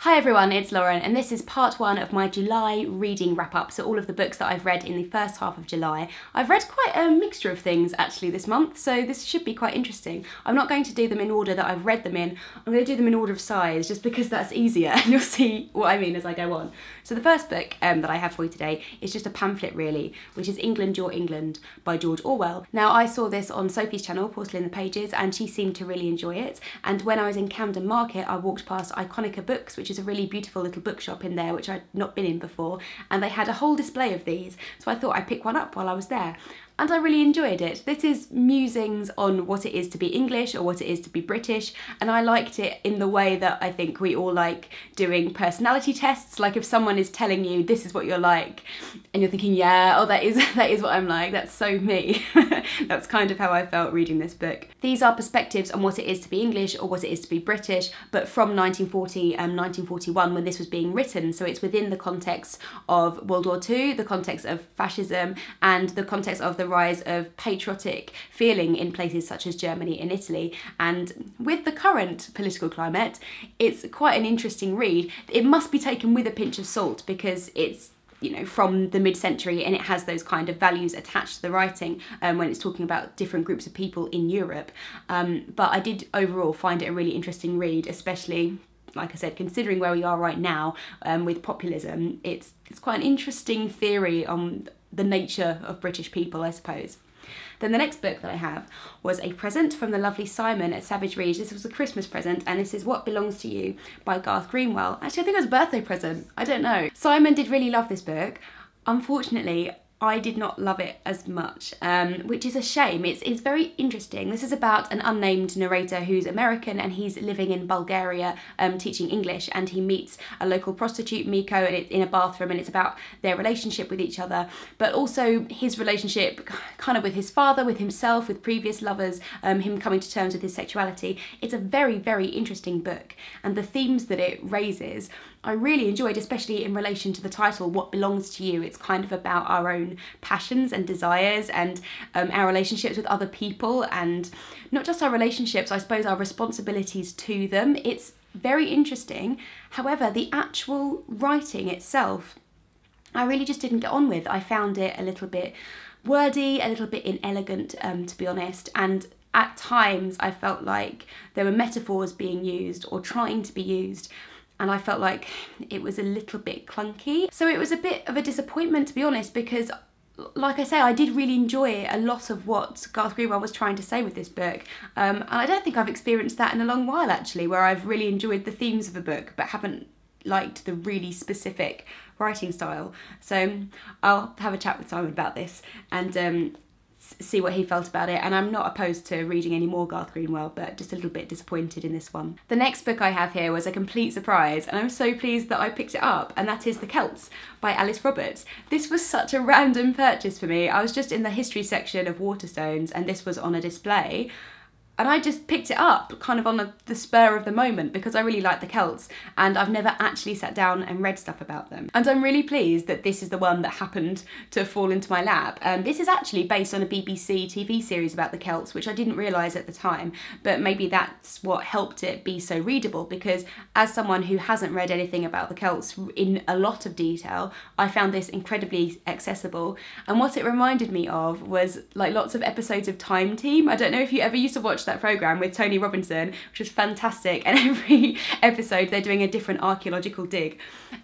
Hi everyone, it's Lauren and this is part one of my July reading wrap up, so all of the books that I've read in the first half of July. I've read quite a mixture of things actually this month, so this should be quite interesting. I'm not going to do them in order that I've read them in, I'm going to do them in order of size just because that's easier and you'll see what I mean as I go on. So the first book that I have for you today is just a pamphlet really, which is England, Your England by George Orwell. Now I saw this on Sophie's channel, Porcelain in the Pages, and she seemed to really enjoy it, and when I was in Camden Market I walked past Iconica Books, which is a really beautiful little bookshop in there which I'd not been in before, and they had a whole display of these, so I thought I'd pick one up while I was there. And I really enjoyed it. This is musings on what it is to be English or what it is to be British, and I liked it in the way that I think we all like doing personality tests. Like if someone is telling you this is what you're like and you're thinking, yeah, oh that is what I'm like, that's so me. That's kind of how I felt reading this book. These are perspectives on what it is to be English or what it is to be British, but from 1940 and 1941 when this was being written, so it's within the context of World War II, the context of fascism, and the context of the rise of patriotic feeling in places such as Germany and Italy. And with the current political climate, it's quite an interesting read. It must be taken with a pinch of salt because it's, you know, from the mid-century and it has those kind of values attached to the writing when it's talking about different groups of people in Europe. But I did overall find it a really interesting read, especially, like I said, considering where we are right now with populism. It's quite an interesting theory on the nature of British people, I suppose. Then the next book that I have was a present from the lovely Simon at Savage Reads. This was a Christmas present, and this is What Belongs to You by Garth Greenwell. Actually, I think it was a birthday present. I don't know. Simon did really love this book. Unfortunately, I did not love it as much, which is a shame. It's very interesting. This is about an unnamed narrator who's American and he's living in Bulgaria teaching English, and he meets a local prostitute, Miko, and it's in a bathroom, and it's about their relationship with each other, but also his relationship kind of with his father, with himself, with previous lovers, him coming to terms with his sexuality. It's a very, very interesting book, and the themes that it raises I really enjoyed, especially in relation to the title, What Belongs to You. It's kind of about our own passions and desires and our relationships with other people, and not just our relationships, I suppose our responsibilities to them. It's very interesting. However, the actual writing itself, I really just didn't get on with. I found it a little bit wordy, a little bit inelegant, to be honest, and at times I felt like there were metaphors being used or trying to be used, and I felt like it was a little bit clunky. So it was a bit of a disappointment, to be honest, because like I say, I did really enjoy a lot of what Garth Greenwell was trying to say with this book. And I don't think I've experienced that in a long while actually, where I've really enjoyed the themes of a book but haven't liked the really specific writing style. So I'll have a chat with Simon about this and see what he felt about it, and I'm not opposed to reading any more Garth Greenwell, but just a little bit disappointed in this one. The next book I have here was a complete surprise, and I'm so pleased that I picked it up, and that is The Celts by Alice Roberts. This was such a random purchase for me. I was just in the history section of Waterstones and this was on a display, and I just picked it up kind of on the spur of the moment because I really like the Celts, and I've never actually sat down and read stuff about them. And I'm really pleased that this is the one that happened to fall into my lap. This is actually based on a BBC TV series about the Celts, which I didn't realise at the time, but maybe that's what helped it be so readable, because as someone who hasn't read anything about the Celts in a lot of detail, I found this incredibly accessible. And what it reminded me of was like lots of episodes of Time Team. I don't know if you ever used to watch that programme with Tony Robinson, which was fantastic, and every episode they're doing a different archaeological dig,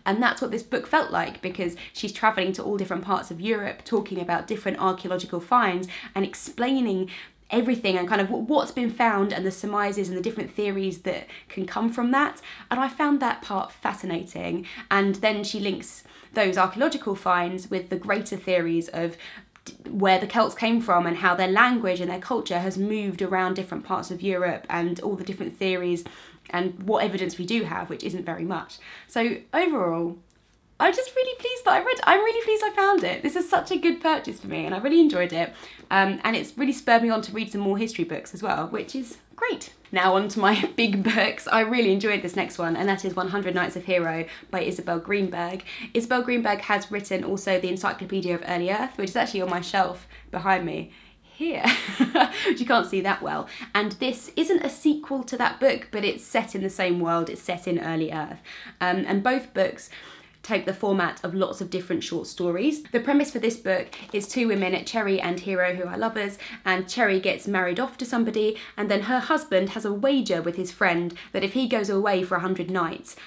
and that's what this book felt like, because she's travelling to all different parts of Europe talking about different archaeological finds and explaining everything and kind of what's been found and the surmises and the different theories that can come from that. And I found that part fascinating, and then she links those archaeological finds with the greater theories of where the Celts came from and how their language and their culture has moved around different parts of Europe, and all the different theories and what evidence we do have, which isn't very much. So overall, I'm just really pleased that I'm really pleased I found it. This is such a good purchase for me and I really enjoyed it. And it's really spurred me on to read some more history books as well, which is great. Now on to my big books. I really enjoyed this next one, and that is 100 Nights of Hero by Isabel Greenberg. Isabel Greenberg has written also the Encyclopedia of Early Earth, which is actually on my shelf behind me here, which you can't see that well. And this isn't a sequel to that book, but it's set in the same world. It's set in early Earth. And both books take the format of lots of different short stories. The premise for this book is two women, Cherry and Hero, who are lovers, and Cherry gets married off to somebody, and then her husband has a wager with his friend that if he goes away for 100 nights,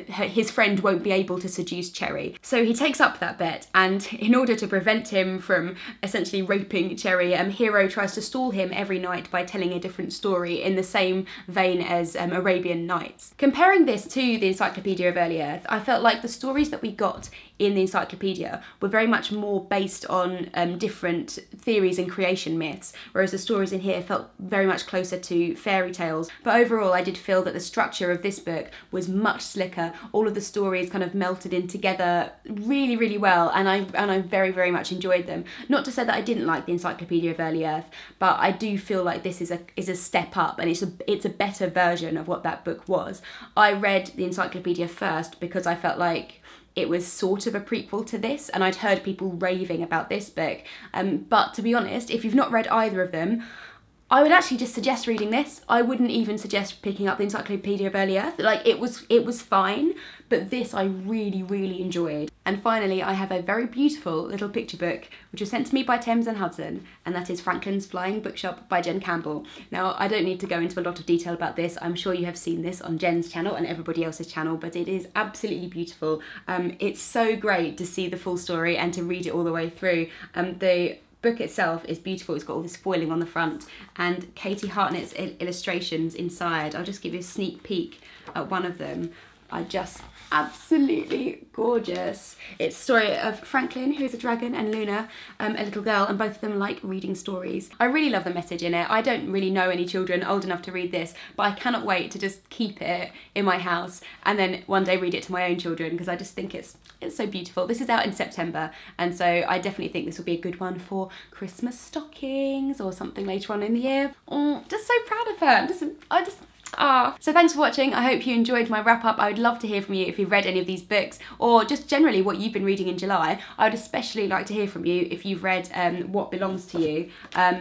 his friend won't be able to seduce Cherry. So he takes up that bet, and in order to prevent him from essentially raping Cherry, Hero tries to stall him every night by telling a different story in the same vein as Arabian Nights. Comparing this to the Encyclopedia of Early Earth, I felt like the stories that we got in the encyclopedia were very much more based on different theories and creation myths, whereas the stories in here felt very much closer to fairy tales. But overall, I did feel that the structure of this book was much slicker. All of the stories kind of melted in together really, really well, and I very, very much enjoyed them. Not to say that I didn't like the Encyclopedia of Early Earth, but I do feel like this is a step up, and it's a better version of what that book was. I read the encyclopedia first because I felt like it was sort of a prequel to this, and I'd heard people raving about this book. But to be honest, if you've not read either of them, I would actually just suggest reading this. I wouldn't even suggest picking up the Encyclopedia of Early Earth. Like, it was fine, but this I really, really enjoyed. And finally, I have a very beautiful little picture book, which was sent to me by Thames and Hudson, and that is Franklin's Flying Bookshop by Jen Campbell. Now, I don't need to go into a lot of detail about this. I'm sure you have seen this on Jen's channel and everybody else's channel, but it is absolutely beautiful. It's so great to see the full story and to read it all the way through. The book itself is beautiful. It's got all this foiling on the front, and Katie Hartnett's illustrations inside. I'll just give you a sneak peek at one of them. Are just absolutely gorgeous. It's the story of Franklin, who's a dragon, and Luna, a little girl, and both of them like reading stories. I really love the message in it. I don't really know any children old enough to read this, but I cannot wait to just keep it in my house and then one day read it to my own children, because I just think it's so beautiful. This is out in September, and so I definitely think this will be a good one for Christmas stockings or something later on in the year. Oh, just so proud of her. So thanks for watching. I hope you enjoyed my wrap up. I would love to hear from you if you've read any of these books, or just generally what you've been reading in July. I would especially like to hear from you if you've read What Belongs to You,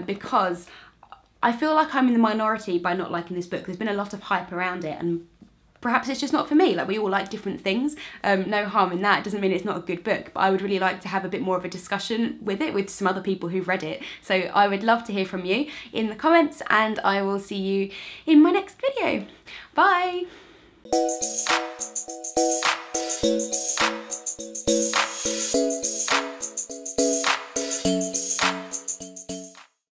because I feel like I'm in the minority by not liking this book. There's been a lot of hype around it, and perhaps it's just not for me. Like, we all like different things. No harm in that. It doesn't mean it's not a good book, but I would really like to have a bit more of a discussion with it with some other people who've read it. So I would love to hear from you in the comments, and I will see you in my next video. Bye!